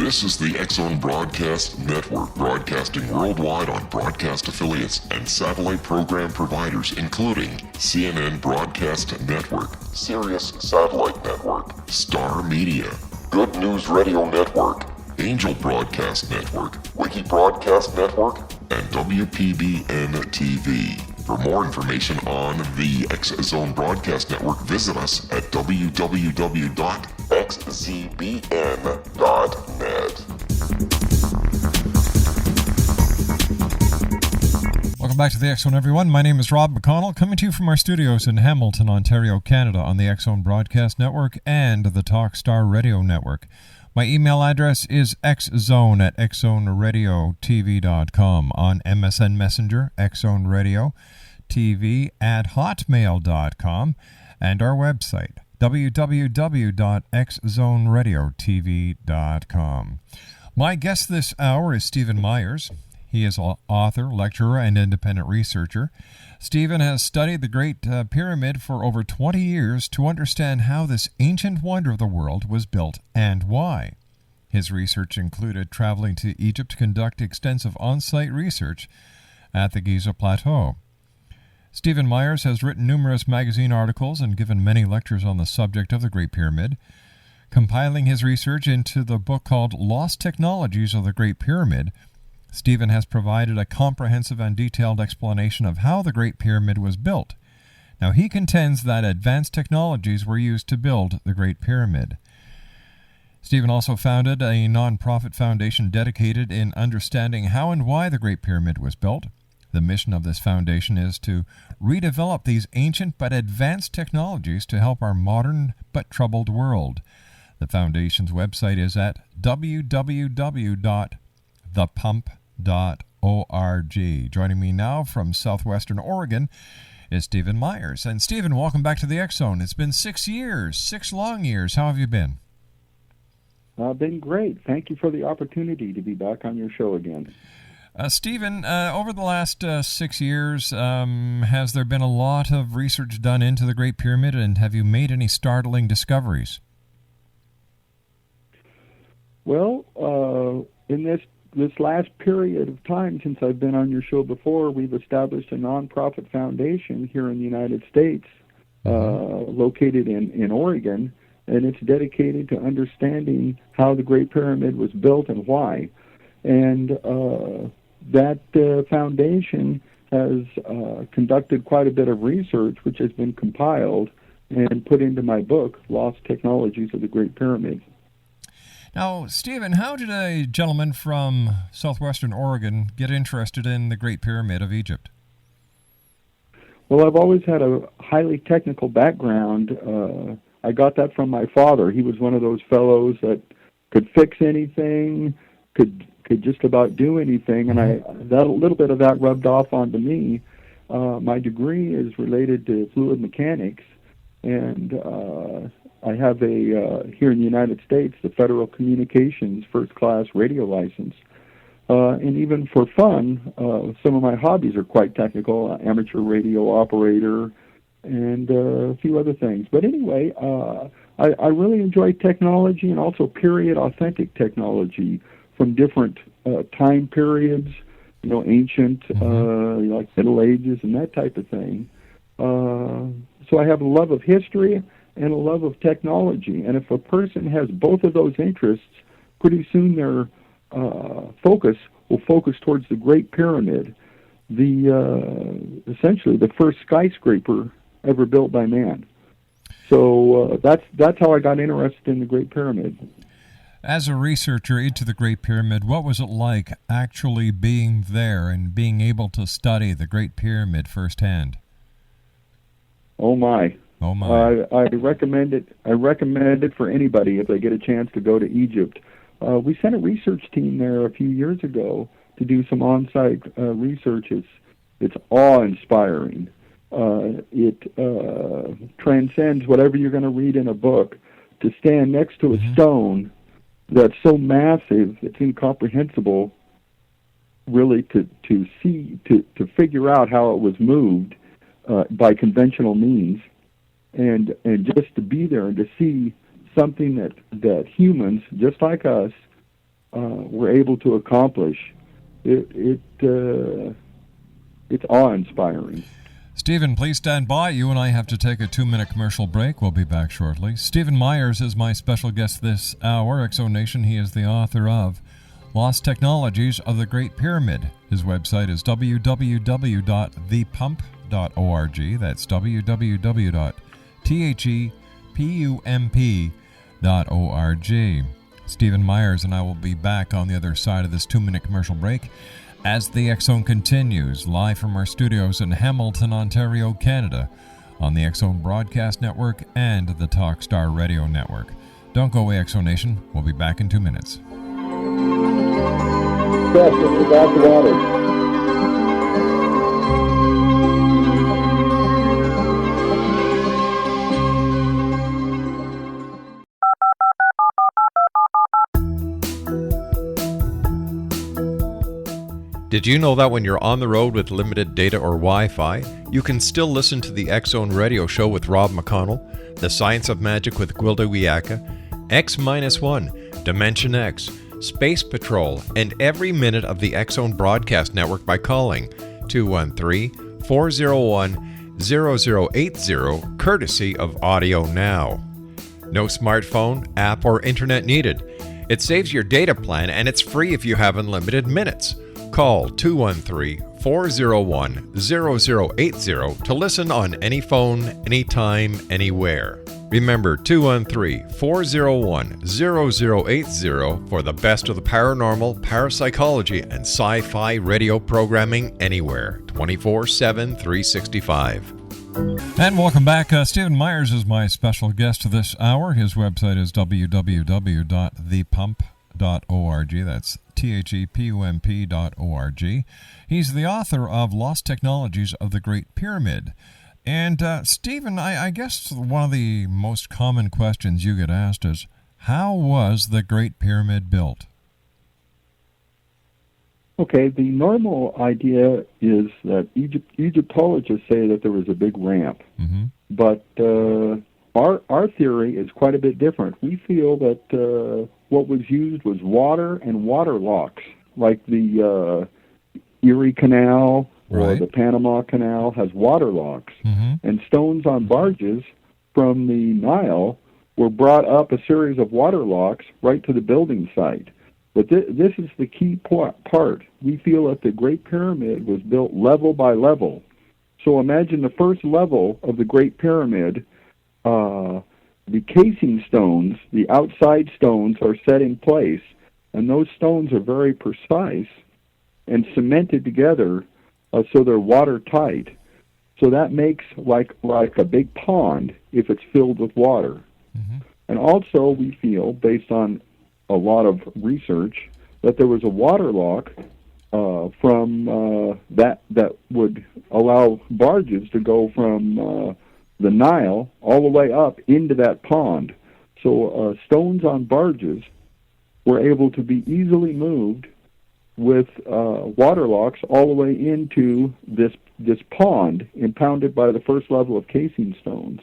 This is the X-Zone Broadcast Network, broadcasting worldwide on broadcast affiliates and satellite program providers, including CNN Broadcast Network, Sirius Satellite Network, Star Media, Good News Radio Network, Angel Broadcast Network, Wiki Broadcast Network, and WPBN TV. For more information on the X-Zone Broadcast Network, visit us at www.xzbn.net. Welcome back to the X-Zone, everyone. My name is Rob McConnell, coming to you from our studios in Hamilton, Ontario, Canada, on the X-Zone Broadcast Network and the Talkstar Radio Network. My email address is xzone@xzoneradiotv.com, on MSN Messenger, X-Zone Radio TV @hotmail.com, and our website, www.xzoneradiotv.com. My guest this hour is Stephen Myers. He is an author, lecturer, and independent researcher. Stephen has studied the Great Pyramid for over 20 years to understand how this ancient wonder of the world was built and why. His research included traveling to Egypt to conduct extensive on-site research at the Giza Plateau. Stephen Myers has written numerous magazine articles and given many lectures on the subject of the Great Pyramid, compiling his research into the book called Lost Technologies of the Great Pyramid. Stephen has provided a comprehensive and detailed explanation of how the Great Pyramid was built. Now, he contends that advanced technologies were used to build the Great Pyramid. Stephen also founded a non-profit foundation dedicated in understanding how and why the Great Pyramid was built. The mission of this foundation is to redevelop these ancient but advanced technologies to help our modern but troubled world. The foundation's website is at www.thepump.org. Joining me now from southwestern Oregon is Stephen Myers. And Stephen, welcome back to the X-Zone. It's been 6 years, 6 long years. How have you been? I've been great. Thank you for the opportunity to be back on your show again. Stephen, over the last 6 years, has there been a lot of research done into the Great Pyramid, and have you made any startling discoveries? Well, in this last period of time since I've been on your show before, we've established a nonprofit foundation here in the United States, located in Oregon, and it's dedicated to understanding how the Great Pyramid was built and why. And that foundation has conducted quite a bit of research, which has been compiled and put into my book, Lost Technologies of the Great Pyramid. Now, Stephen, how did a gentleman from southwestern Oregon get interested in the Great Pyramid of Egypt? Well, I've always had a highly technical background. I got that from my father. He was one of those fellows that could fix anything, could just about do anything, and that a little bit of that rubbed off onto me. My degree is related to fluid mechanics, and I have here in the United States, the Federal Communications First-Class Radio License. And even for fun, some of my hobbies are quite technical, amateur radio operator, and a few other things. But anyway, I really enjoy technology and also period authentic technology from different time periods, ancient, like Middle Ages and that type of thing. So I have a love of history and a love of technology. And if a person has both of those interests, pretty soon their focus will focus towards the Great Pyramid, essentially the first skyscraper ever built by man. So that's how I got interested in the Great Pyramid. As a researcher into the Great Pyramid, what was it like actually being there and being able to study the Great Pyramid firsthand? Oh my! Oh my! I recommend it. I recommend it for anybody if they get a chance to go to Egypt. We sent a research team there a few years ago to do some on-site research. It's awe-inspiring. It transcends whatever you're going to read in a book. To stand next to a stone that's so massive, it's incomprehensible, really, to figure out how it was moved by conventional means, and just to be there and to see something that humans, just like us, were able to accomplish, it's awe-inspiring. Stephen, please stand by. You and I have to take a 2-minute commercial break. We'll be back shortly. Stephen Myers is my special guest this hour. Exonation, he is the author of Lost Technologies of the Great Pyramid. His website is www.thepump.org. That's www.thepump.org. Stephen Myers and I will be back on the other side of this 2-minute commercial break as the X Zone continues, live from our studios in Hamilton, Ontario, Canada, on the X Zone Broadcast Network and the Talkstar Radio Network. Don't go away, Exonation. We'll be back in 2 minutes. Yes, it's about the water. Did you know that when you're on the road with limited data or Wi-Fi, you can still listen to the X Zone Radio Show with Rob McConnell, The Science of Magic with Gwilda Wiyaka, X-1, Dimension X, Space Patrol, and every minute of the X Zone Broadcast Network by calling 213-401-0080, courtesy of Audio Now. No smartphone, app, or internet needed. It saves your data plan and it's free if you have unlimited minutes. Call 213-401-0080 to listen on any phone, anytime, anywhere. Remember 213-401-0080 for the best of the paranormal, parapsychology, and sci-fi radio programming anywhere, 24/7, 365. And welcome back. Stephen Myers is my special guest this hour. His website is www.thepump.org. That's THEPUMP.org. He's the author of Lost Technologies of the Great Pyramid. And Stephen, I guess one of the most common questions you get asked is, how was the Great Pyramid built? Okay, the normal idea is that Egyptologists say that there was a big ramp. Mm-hmm. But our theory is quite a bit different. We feel that what was used was water and water locks, like the Erie Canal or the Panama Canal has water locks. Mm-hmm. And stones on barges from the Nile were brought up a series of water locks right to the building site. But this is the key part. We feel that the Great Pyramid was built level by level. So imagine the first level of the Great Pyramid, the casing stones, the outside stones are set in place, and those stones are very precise and cemented together so they're watertight. So that makes like a big pond if it's filled with water. Mm-hmm. And also we feel, based on a lot of research, that there was a water lock from that would allow barges to go from the Nile all the way up into that pond. So stones on barges were able to be easily moved with water locks all the way into this pond impounded by the first level of casing stones.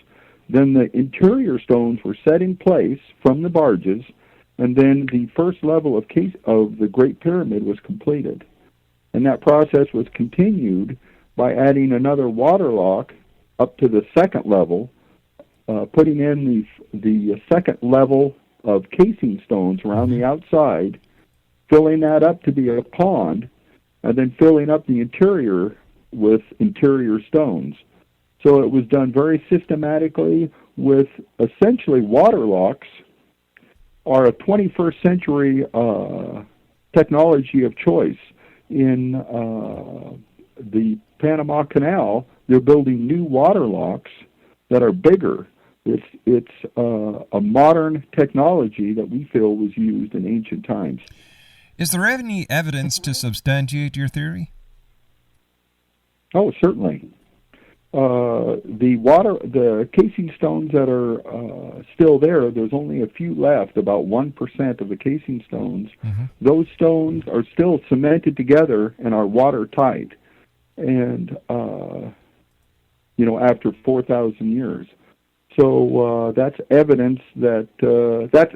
Then the interior stones were set in place from the barges, and then the first level of the Great Pyramid was completed. And that process was continued by adding another water lock up to the second level, putting in the second level of casing stones around the outside, filling that up to be a pond, and then filling up the interior with interior stones. So it was done very systematically with essentially water locks are a 21st century technology of choice. In the Panama Canal, they're building new water locks that are bigger. It's a modern technology that we feel was used in ancient times. Is there any evidence to substantiate your theory? Oh, certainly. The casing stones that are still there's only a few left, about 1% of the casing stones. Mm-hmm. Those stones are still cemented together and are watertight. And, after 4,000 years. So that's evidence that,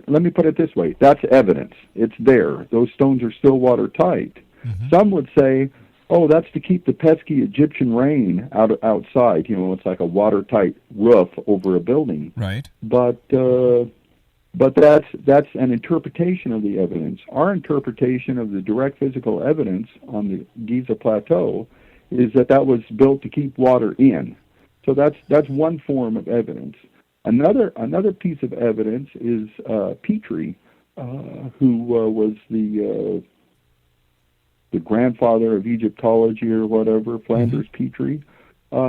let me put it this way, that's evidence. It's there. Those stones are still watertight. Mm-hmm. Some would say, oh, that's to keep the pesky Egyptian rain outside. It's like a watertight roof over a building. Right. But that's an interpretation of the evidence. Our interpretation of the direct physical evidence on the Giza Plateau is that was built to keep water in. So that's one form of evidence. Another piece of evidence is Petrie, who was the grandfather of Egyptology or whatever, Flanders Petrie.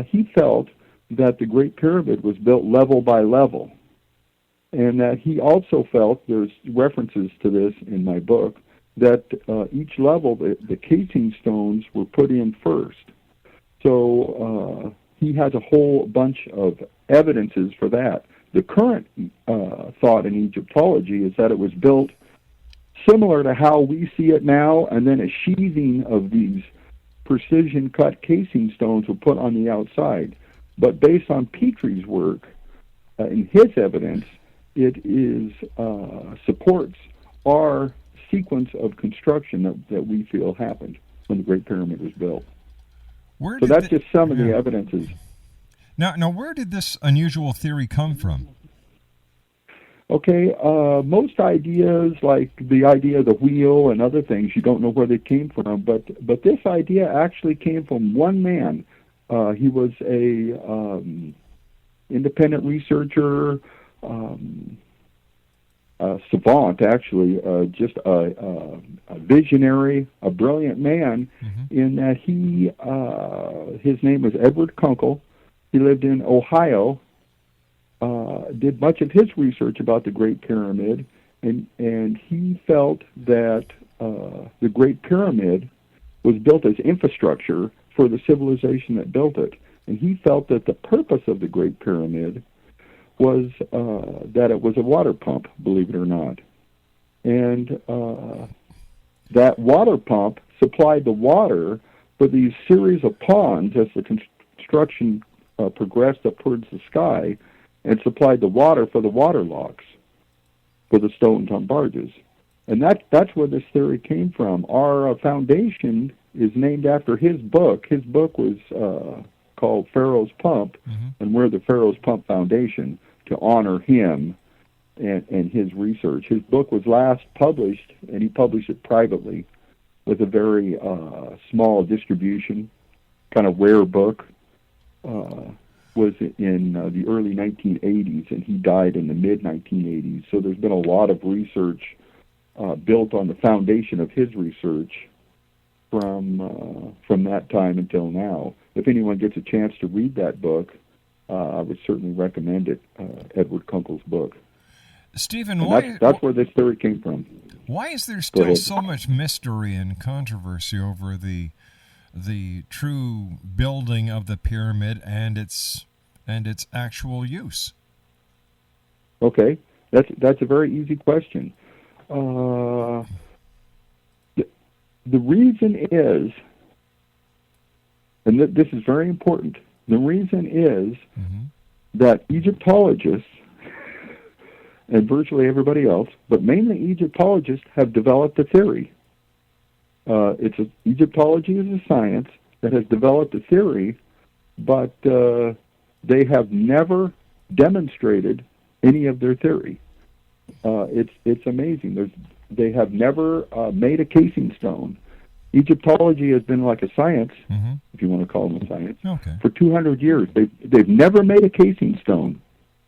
He felt that the Great Pyramid was built level by level, and that he also felt, there's references to this in my book, that each level, the casing stones were put in first. So he has a whole bunch of evidences for that. The current thought in Egyptology is that it was built similar to how we see it now, and then a sheathing of these precision-cut casing stones were put on the outside. But based on Petrie's work, in his evidence, it is supports our sequence of construction that we feel happened when the Great Pyramid was built. So that's just some of the evidences. Now, where did this unusual theory come from? Okay, most ideas, like the idea of the wheel and other things, you don't know where they came from. But this idea actually came from one man. He was a independent researcher, a savant, actually, just a visionary, a brilliant man. In that his name was Edward Kunkel. He lived in Ohio. Did much of his research about the Great Pyramid, and he felt that the Great Pyramid was built as infrastructure for the civilization that built it. And he felt that the purpose of the Great Pyramid was that it was a water pump, believe it or not. And that water pump supplied the water for these series of ponds as the construction progressed up towards the sky, and supplied the water for the water locks for the stones on barges. And that's where this theory came from. Our foundation is named after his book. His book was called Pharaoh's Pump, and we're the Pharaoh's Pump Foundation to honor him and his research. His book was last published, and he published it privately with a very small distribution, kind of rare book. Was in the early 1980s, and he died in the mid-1980s. So there's been a lot of research built on the foundation of his research from that time until now. If anyone gets a chance to read that book, I would certainly recommend it, Edward Kunkel's book. Stephen, that's where this theory came from. Why is there still so much mystery and controversy over the true building of the pyramid and its actual use? Okay, that's a very easy question. The reason is, and this is very important, the reason is that Egyptologists and virtually everybody else, but mainly Egyptologists, have developed a theory. Egyptology is a science that has developed a theory, but they have never demonstrated any of their theory. It's amazing. They have never made a casing stone. Egyptology has been like a science, if you want to call them a science, for 200 years. They've never made a casing stone.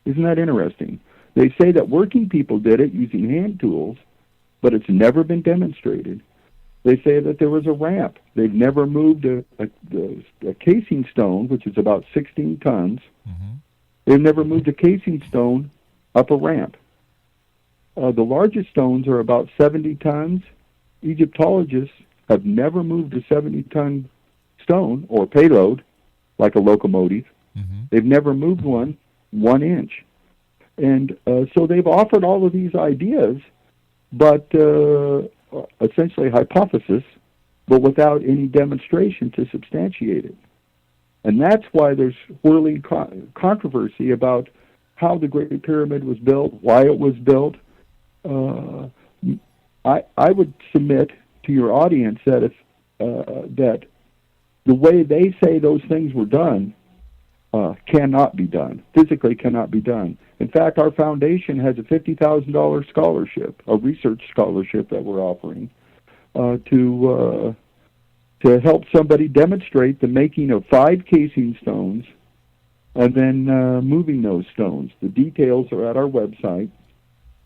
Isn't that interesting? They say that working people did it using hand tools, but it's never been demonstrated. They say that there was a ramp. They've never moved a casing stone, which is about 16 tons. They've never moved a casing stone up a ramp. The largest stones are about 70 tons. Egyptologists have never moved a 70-ton stone or payload, like a locomotive. They've never moved one 1 inch. And so they've offered all of these ideas, but essentially hypothesis, but without any demonstration to substantiate it. And that's why there's whirling controversy about how the Great Pyramid was built, why it was built, I would submit to your audience that if that the way they say those things were done cannot be done, physically cannot be done. In fact, our foundation has a $50,000 scholarship, a research scholarship that we're offering to help somebody demonstrate the making of 5 casing stones and then moving those stones. The details are at our website.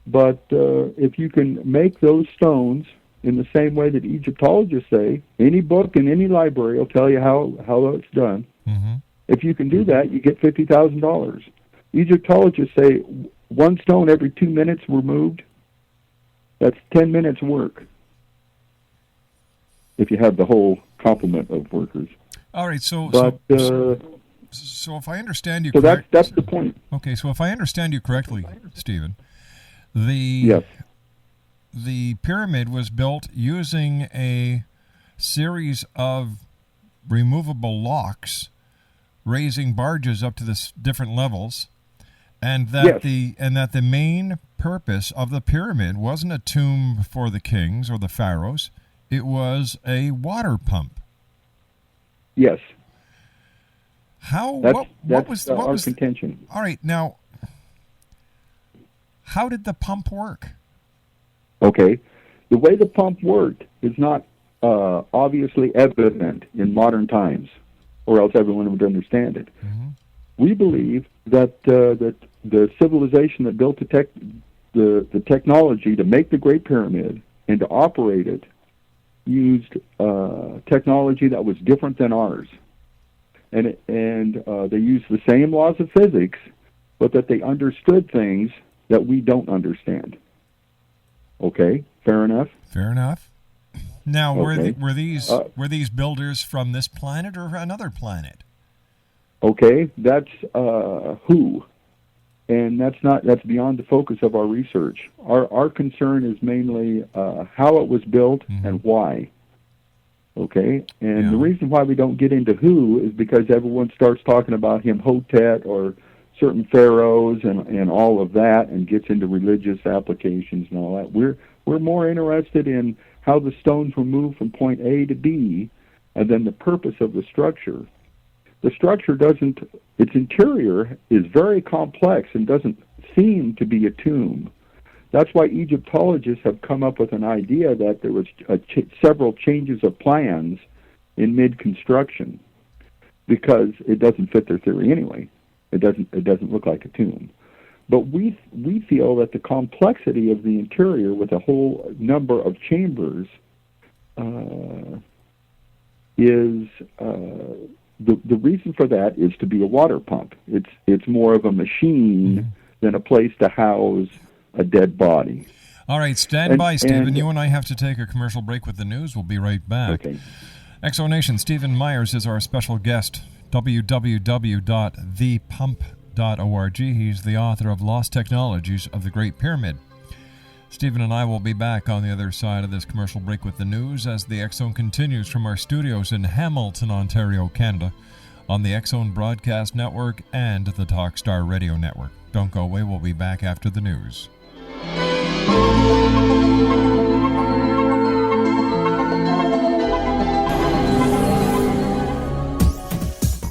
But if you can make those stones in the same way that Egyptologists say, any book in any library will tell you how it's done. Mm-hmm. If you can do that, you get $50,000. Egyptologists say 1 stone every 2 minutes removed. That's 10 minutes work if you have the whole complement of workers. All right, so if I understand you correctly... So that's the point. Okay, so if I understand you correctly, Stephen, Yes. The pyramid was built using a series of removable locks, raising barges up to the different levels, and that the main purpose of the pyramid wasn't a tomb for the kings or the pharaohs; it was a water pump. Yes. How? What was our contention? All right, now, how did the pump work? Okay, the way the pump worked is not obviously evident in modern times, or else everyone would understand it. Mm-hmm. We believe that that the civilization that built the technology to make the Great Pyramid and to operate it used technology that was different than ours, and they used the same laws of physics, but that they understood things that we don't understand. Okay, fair enough. Fair enough. Now, okay. were these builders from this planet or another planet? Okay, that's who, and that's beyond the focus of our research. Our concern is mainly how it was built mm-hmm. and why. Okay, and the reason why we don't get into who is because everyone starts talking about Imhotep or certain pharaohs and all of that, and gets into religious applications and all that. We're more interested in how the stones were moved from point A to B, and then the purpose of the structure. The structure its interior is very complex and doesn't seem to be a tomb. That's why Egyptologists have come up with an idea that there was several changes of plans in mid-construction, because it doesn't fit their theory anyway. It doesn't look like a tomb. But we feel that the complexity of the interior with a whole number of chambers is the reason for that is to be a water pump. It's more of a machine than a place to house a dead body. All right, stand by, Stephen. You and I have to take a commercial break with the news. We'll be right back. Okay. Exonation, Stephen Myers is our special guest. www.thepump.org. He's the author of Lost Technologies of the Great Pyramid. Stephen and I will be back on the other side of this commercial break with the news as the X-Zone continues from our studios in Hamilton, Ontario, Canada, on the X-Zone Broadcast Network and the Talkstar Radio Network. Don't go away. We'll be back after the news.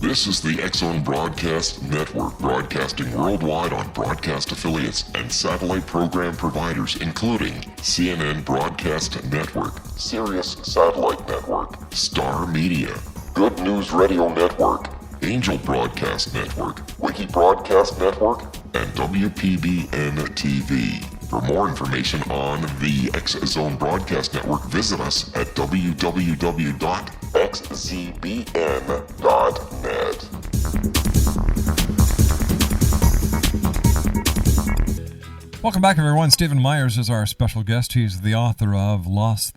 This is the X-Zone Broadcast Network, broadcasting worldwide on broadcast affiliates and satellite program providers, including CNN Broadcast Network, Sirius Satellite Network, Star Media, Good News Radio Network, Angel Broadcast Network, Wiki Broadcast Network, and WPBN TV. For more information on the X-Zone Broadcast Network, visit us at www.xzbn.net. Welcome back, everyone. Stephen Myers is our special guest. He's the author of Lost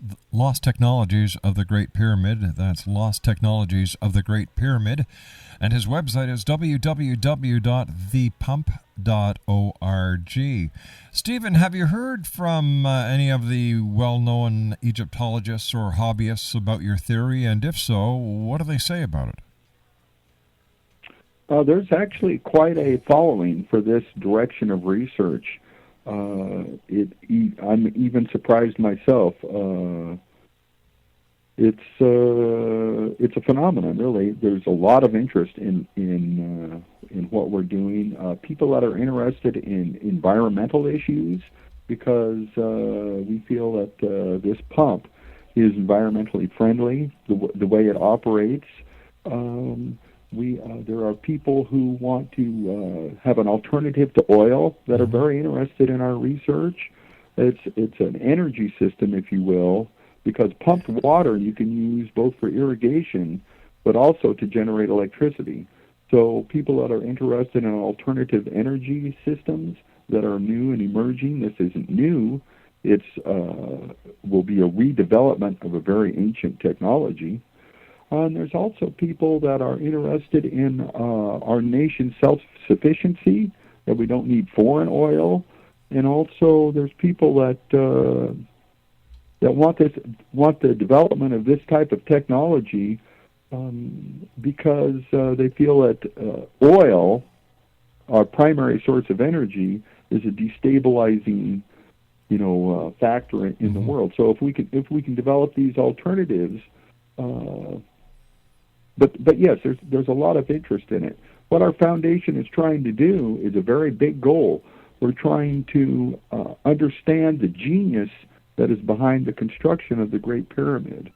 Technologies of the Great Pyramid. That's Lost Technologies of the Great Pyramid. And his website is www.thepump.org. Stephen, have you heard from any of the well-known Egyptologists or hobbyists about your theory? And if so, what do they say about it? There's actually quite a following for this direction of research. I'm even surprised myself. It's a phenomenon, really. There's a lot of interest in what we're doing. People that are interested in environmental issues, because we feel that this pump is environmentally friendly, the way it operates. There are people who want to have an alternative to oil that are very interested in our research. It's an energy system, if you will, because pumped water you can use both for irrigation but also to generate electricity. So people that are interested in alternative energy systems that are new and emerging, this isn't new. It's will be a redevelopment of a very ancient technology. And there's also people that are interested in our nation's self-sufficiency, that we don't need foreign oil. And also there's people that want the development of this type of technology because they feel that oil, our primary source of energy, is a destabilizing factor in the world. So if we can develop these alternatives, but yes, there's a lot of interest in it. What our foundation is trying to do is a very big goal. We're trying to understand the genius that is behind the construction of the Great Pyramid,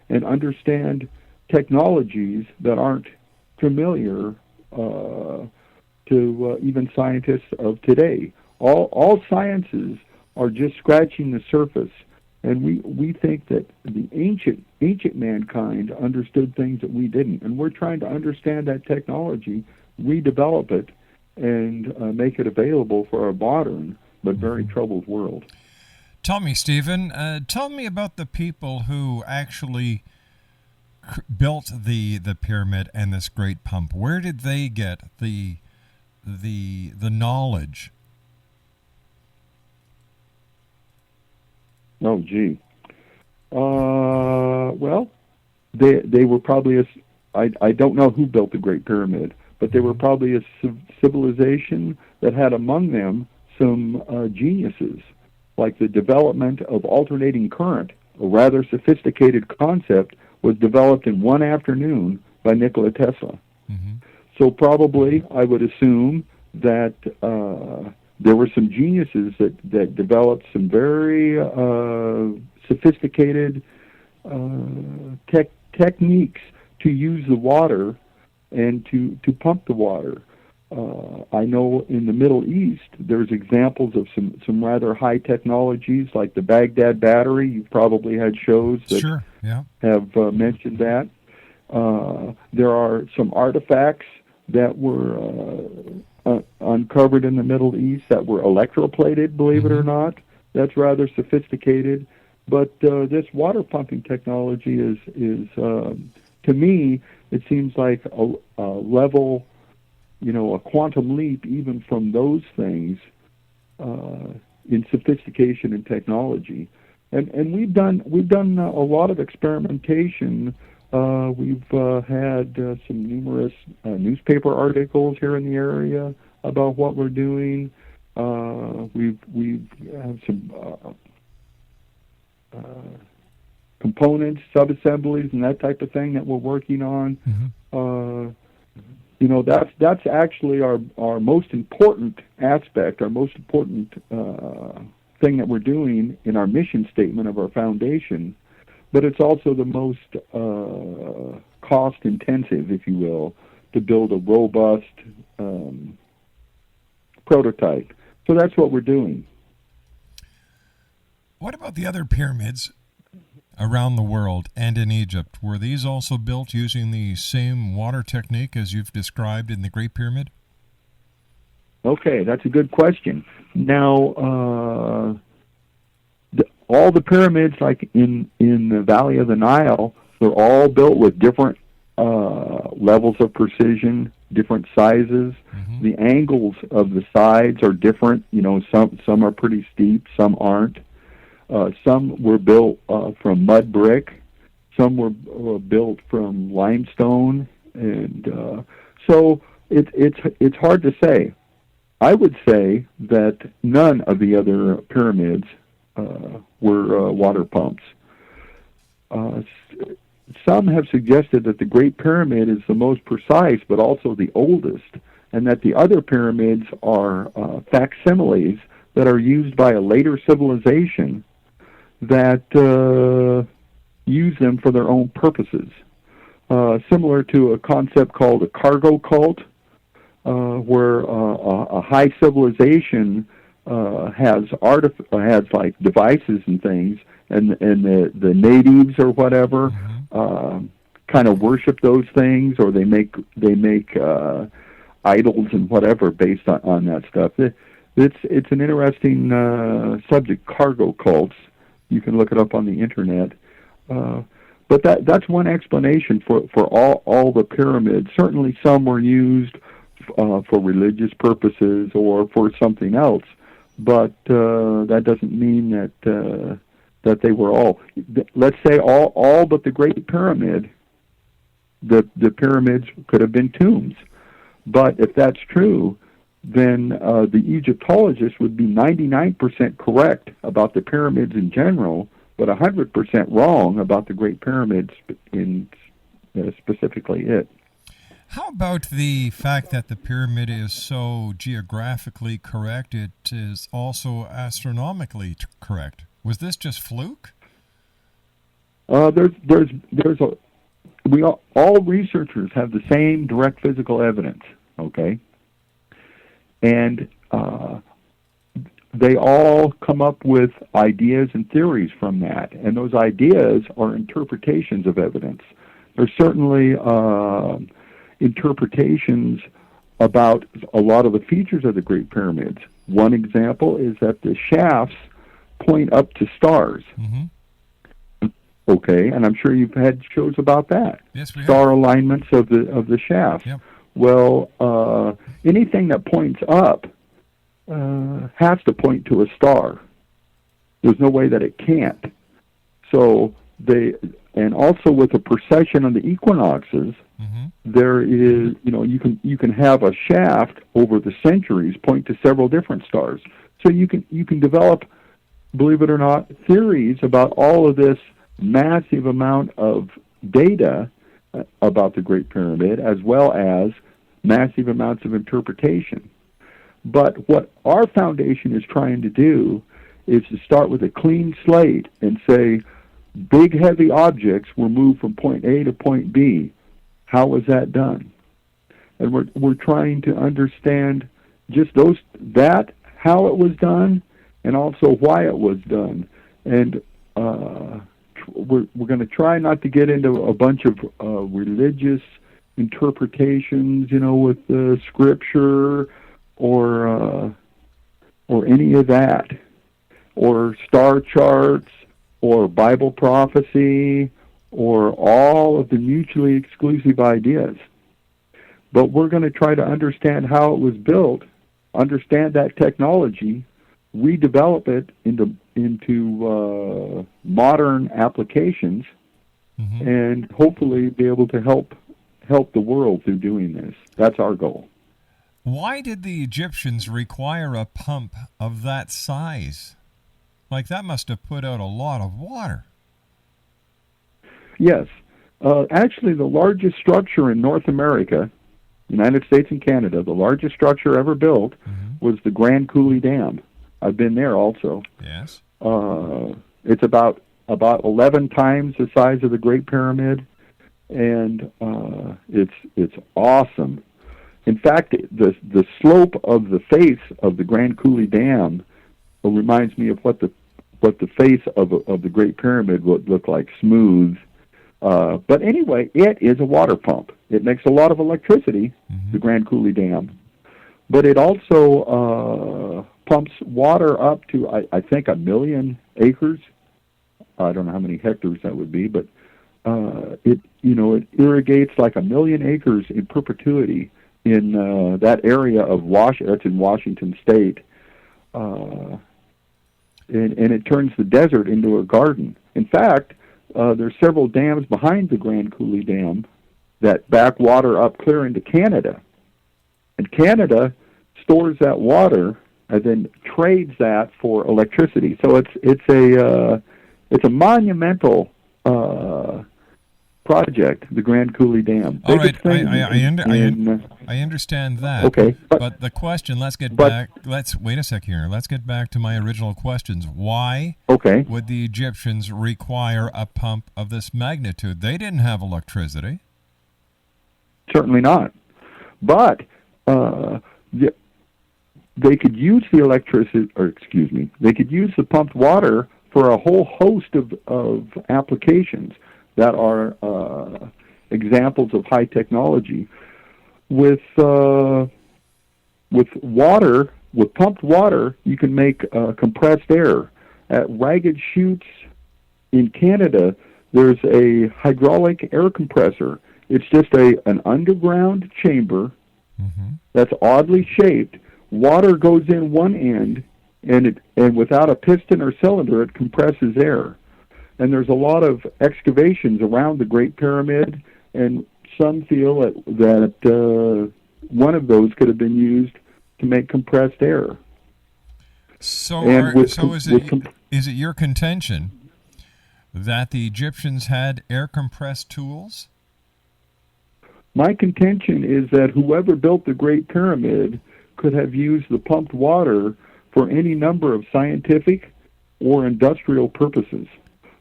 and understand technologies that aren't familiar to even scientists of today. All sciences are just scratching the surface, and we think that the ancient mankind understood things that we didn't, and we're trying to understand that technology, redevelop it, and make it available for our modern but very troubled world. Tell me, Stephen, tell me about the people who actually built the pyramid and this great pump. Where did they get the knowledge? Oh, gee. Well, they were probably I don't know who built the Great Pyramid, but they were probably a civilization that had among them some geniuses, like the development of alternating current, a rather sophisticated concept, was developed in one afternoon by Nikola Tesla. Mm-hmm. So probably I would assume that there were some geniuses that developed some very sophisticated techniques to use the water and to pump the water. I know in the Middle East there's examples of some rather high technologies, like the Baghdad battery. You've probably had shows that have mentioned that. There are some artifacts that were uncovered in the Middle East that were electroplated, believe it or not. That's rather sophisticated. But this water pumping technology is to me, it seems like a level, a quantum leap even from those things in sophistication and technology. And we've done a lot of experimentation. We've had some numerous newspaper articles here in the area about what we're doing. We've had some components, sub-assemblies, and that type of thing that we're working on. That's actually our most important aspect, our most important thing that we're doing in our mission statement of our foundation. But it's also the most cost-intensive, if you will, to build a robust prototype. So that's what we're doing. What about the other pyramids around the world and in Egypt? Were these also built using the same water technique as you've described in the Great Pyramid? Okay, that's a good question. Now, all the pyramids, like in the Valley of the Nile, they're all built with different levels of precision, different sizes. The angles of the sides are different. Some are pretty steep, some aren't. Some were built from mud brick. Some were built from limestone. And so It's hard to say. I would say that none of the other pyramids were water pumps. Some have suggested that the Great Pyramid is the most precise, but also the oldest, and that the other pyramids are facsimiles that are used by a later civilization that use them for their own purposes. Similar to a concept called a cargo cult, where a high civilization has like devices and things, and the natives or whatever kind of worship those things, or they make idols and whatever based on that stuff. It's an interesting subject, cargo cults. You can look it up on the internet. But that's one explanation for all the pyramids. Certainly some were used for religious purposes or for something else, but that doesn't mean that they were all. Let's say all but the Great Pyramid. The pyramids could have been tombs, but if that's true, then the Egyptologists would be 99% correct about the pyramids in general, but 100% wrong about the Great Pyramids in specifically it. How about the fact that the pyramid is so geographically correct, it is also astronomically correct? Was this just fluke? All researchers have the same direct physical evidence, okay? And they all come up with ideas and theories from that, and those ideas are interpretations of evidence. There's certainly interpretations about a lot of the features of the Great Pyramids. One example is that the shafts point up to stars. Okay, and I'm sure you've had shows about that. Yes, we have. Star alignments of the shafts. Yep. Well, anything that points up has to point to a star. There's no way that it can't. So and also with the precession of the equinoxes, there is, you can have a shaft over the centuries point to several different stars. So you can develop, believe it or not, theories about all of this massive amount of data about the Great Pyramid, as well as massive amounts of interpretation. But what our foundation is trying to do is to start with a clean slate and say, big heavy objects were moved from point A to point B. How was that done? And we're trying to understand just how it was done, and also why it was done. And we're going to try not to get into a bunch of religious interpretations, with the scripture or any of that, or star charts, or Bible prophecy, or all of the mutually exclusive ideas. But we're going to try to understand how it was built, understand that technology, redevelop it into modern applications, and hopefully be able to help the world through doing this. That's our goal. Why did the Egyptians require a pump of that size? Like, that must have put out a lot of water. Yes. Actually, the largest structure in North America, United States and Canada, the largest structure ever built was the Grand Coulee Dam. I've been there also. Yes. It's about 11 times the size of the Great Pyramid, and it's awesome. In fact, the slope of the face of the Grand Coulee Dam reminds me of what the face of the Great Pyramid would look like, smooth. But anyway, it is a water pump. It makes a lot of electricity, the Grand Coulee Dam. But it also pumps water up to, I think, 1 million acres. I don't know how many hectares that would be, but it irrigates like 1 million acres in perpetuity in that area of that's in Washington State. And it turns the desert into a garden. In fact, there's several dams behind the Grand Coulee Dam that back water up clear into Canada. And Canada stores that water and then trades that for electricity. So it's a monumental project, the Grand Coulee Dam. All right, I understand that. Okay, but the question, wait a sec here. Let's get back to my original questions. Why would the Egyptians require a pump of this magnitude? They didn't have electricity. Certainly not. But they could use the they could use the pumped water for a whole host of applications that are examples of high technology. With water, with pumped water, you can make compressed air. At Ragged Chutes in Canada, there's a hydraulic air compressor. It's just an underground chamber that's oddly shaped. Water goes in one end, and without a piston or cylinder, it compresses air. And there's a lot of excavations around the Great Pyramid, and some feel that one of those could have been used to make compressed air. Is it your contention that the Egyptians had air compressed tools? My contention is that whoever built the Great Pyramid could have used the pumped water for any number of scientific or industrial purposes.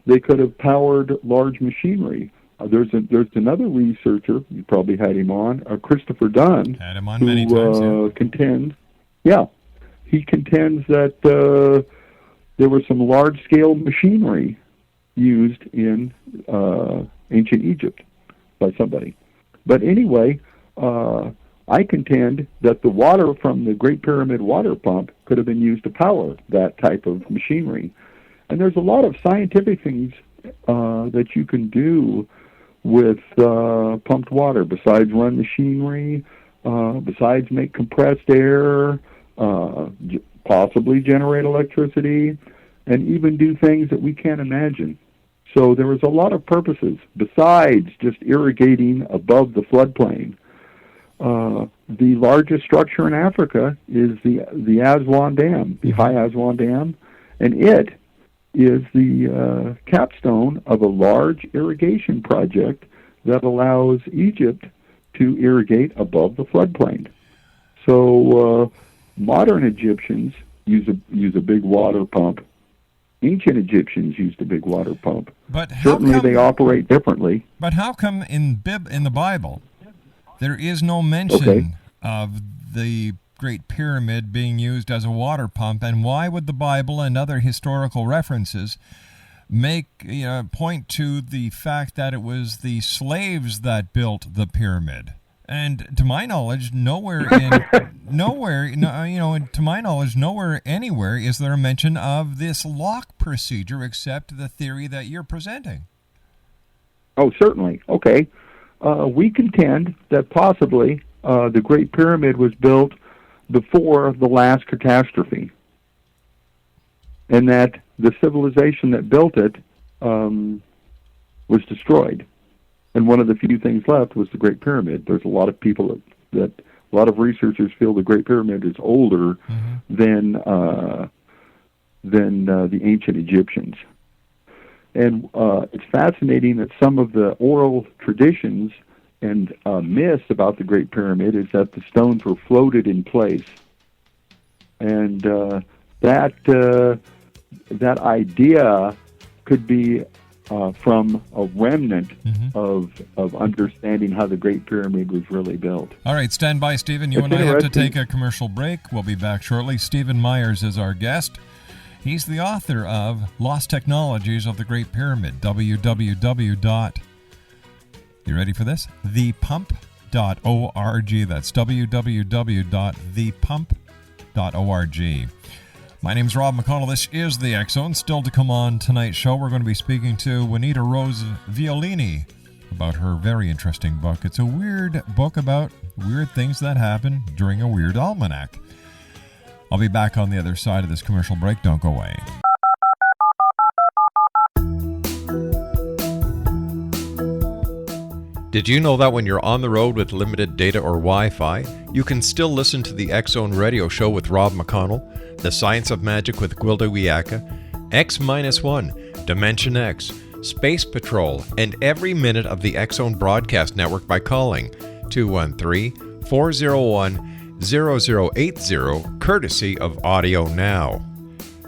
They could have powered large machinery. There's another researcher, you probably had him on, Christopher Dunn, had him on many times. Contends that there was some large-scale machinery used in ancient Egypt by somebody. But anyway, I contend that the water from the Great Pyramid water pump could have been used to power that type of machinery. And there's a lot of scientific things that you can do with pumped water besides run machinery, besides make compressed air, possibly generate electricity, and even do things that we can't imagine. So there was a lot of purposes besides just irrigating above the floodplain. The largest structure in Africa is the Aswan Dam, the High Aswan Dam, and it is the capstone of a large irrigation project that allows Egypt to irrigate above the floodplain. So modern Egyptians use a big water pump. Ancient Egyptians used a big water pump. But certainly they operate differently. But how come in the Bible there is no mention of the Great Pyramid being used as a water pump, and why would the Bible and other historical references point to the fact that it was the slaves that built the pyramid? And to my knowledge, nowhere anywhere is there a mention of this lock procedure except the theory that you're presenting. Oh, certainly. Okay. We contend that possibly the Great Pyramid was built before the last catastrophe, and that the civilization that built it was destroyed. And one of the few things left was the Great Pyramid. There's a lot of people that a lot of researchers feel the Great Pyramid is older than the ancient Egyptians. And it's fascinating that some of the oral traditions and myths about the Great Pyramid is that the stones were floated in place. And that idea could be from a remnant of understanding how the Great Pyramid was really built. All right, stand by, Stephen. You and I have to take a commercial break. We'll be back shortly. Stephen Myers is our guest. He's the author of Lost Technologies of the Great Pyramid, www. You ready for this? thepump.org. That's www.thepump.org. My name's Rob McConnell. This is The X Zone. Still to come on tonight's show, we're going to be speaking to Juanita Rose Violini about her very interesting book. It's a weird book about weird things that happen during a weird almanac. I'll be back on the other side of this commercial break. Don't go away. Did you know that when you're on the road with limited data or Wi-Fi, you can still listen to the X-Zone Radio Show with Rob McConnell, The Science of Magic with Gwilda Wiyaka, X-1, Dimension X, Space Patrol, and every minute of the X-Zone Broadcast Network by calling 213-401-0080, courtesy of Audio Now.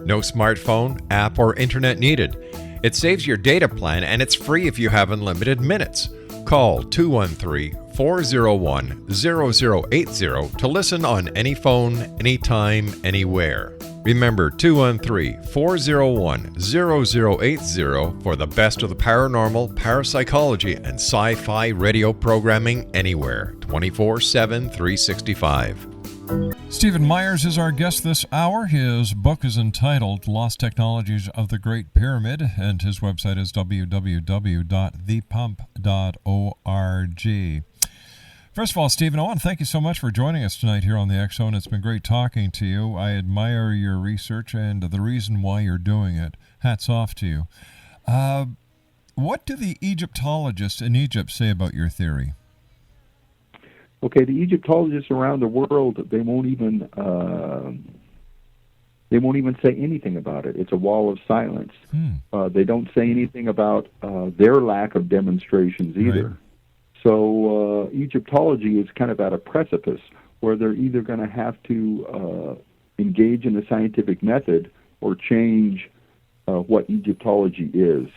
No smartphone, app, or internet needed. It saves your data plan and it's free if you have unlimited minutes. Call 213-401-0080 to listen on any phone, anytime, anywhere. Remember 213-401-0080 for the best of the paranormal, parapsychology, and sci-fi radio programming anywhere, 24/7, 365. Stephen Myers is our guest this hour. His book is entitled Lost Technologies of the Great Pyramid, and his website is www.thepump.org. First of all, Stephen, I want to thank you so much for joining us tonight here on the X-Zone. It's been great talking to you. I admire your research and the reason why you're doing it. Hats off to you. What do the Egyptologists in Egypt say about your theory? Okay, the Egyptologists around the world, they won't even say anything about it. It's a wall of silence. They don't say anything about their lack of demonstrations either. Right. So Egyptology is kind of at a precipice where they're either going to have to engage in the scientific method or change what Egyptology is.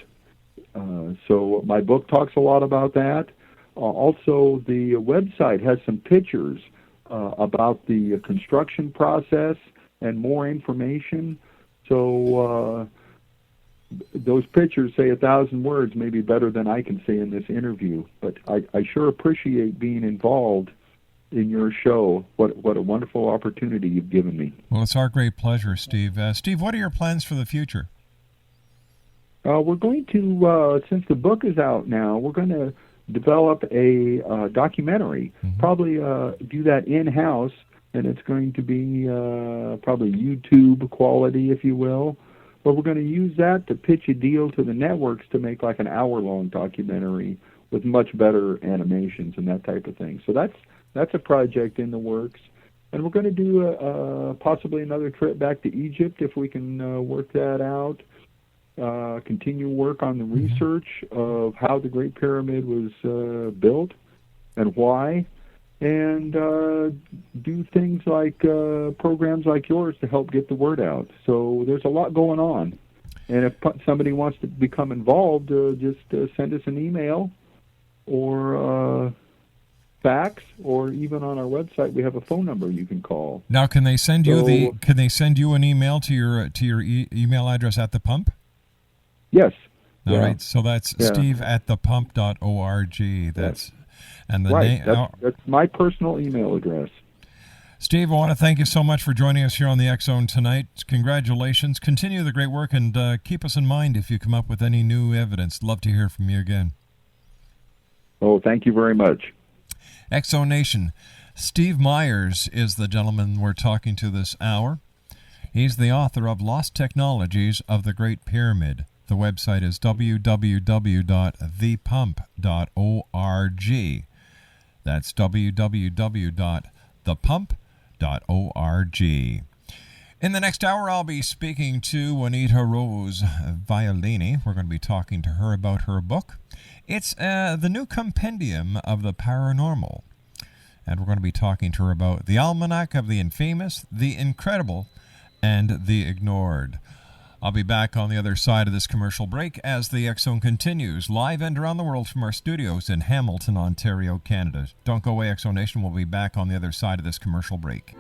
So my book talks a lot about that. Also, the website has some pictures about the construction process and more information. So those pictures say 1,000 words, maybe better than I can say in this interview. But I sure appreciate being involved in your show. What a wonderful opportunity you've given me. Well, it's our great pleasure, Steve. Steve, what are your plans for the future? We're going to, since the book is out now, we're going to develop a documentary, probably do that in-house, and it's going to be probably YouTube quality, if you will. But we're going to use that to pitch a deal to the networks to make like an hour-long documentary with much better animations and that type of thing. So that's a project in the works. And we're going to do possibly another trip back to Egypt if we can work that out. Continue work on the research of how the Great Pyramid was built and why, and do things like programs like yours to help get the word out. So there's a lot going on. And if somebody wants to become involved, just send us an email or fax, or even on our website we have a phone number you can call. Now, can they send you Can they send you an email to your email address at the pump? Yes. All right. So that's Steve at thepump.org. That's and the right. That's my personal email address. Steve, I want to thank you so much for joining us here on the X-Zone tonight. Congratulations. Continue the great work, and keep us in mind if you come up with any new evidence. Love to hear from you again. Oh, thank you very much. X-Zone Nation, Steve Myers is the gentleman we're talking to this hour. He's the author of Lost Technologies of the Great Pyramid. The website is www.thepump.org. That's www.thepump.org. In the next hour, I'll be speaking to Juanita Rose Violini. We're going to be talking to her about her book. It's the new compendium of the paranormal. And we're going to be talking to her about the Almanac of the Infamous, the Incredible, and the Ignored. I'll be back on the other side of this commercial break as the X-Zone continues, live and around the world from our studios in Hamilton, Ontario, Canada. Don't go away, X-Zone Nation. We'll be back on the other side of this commercial break.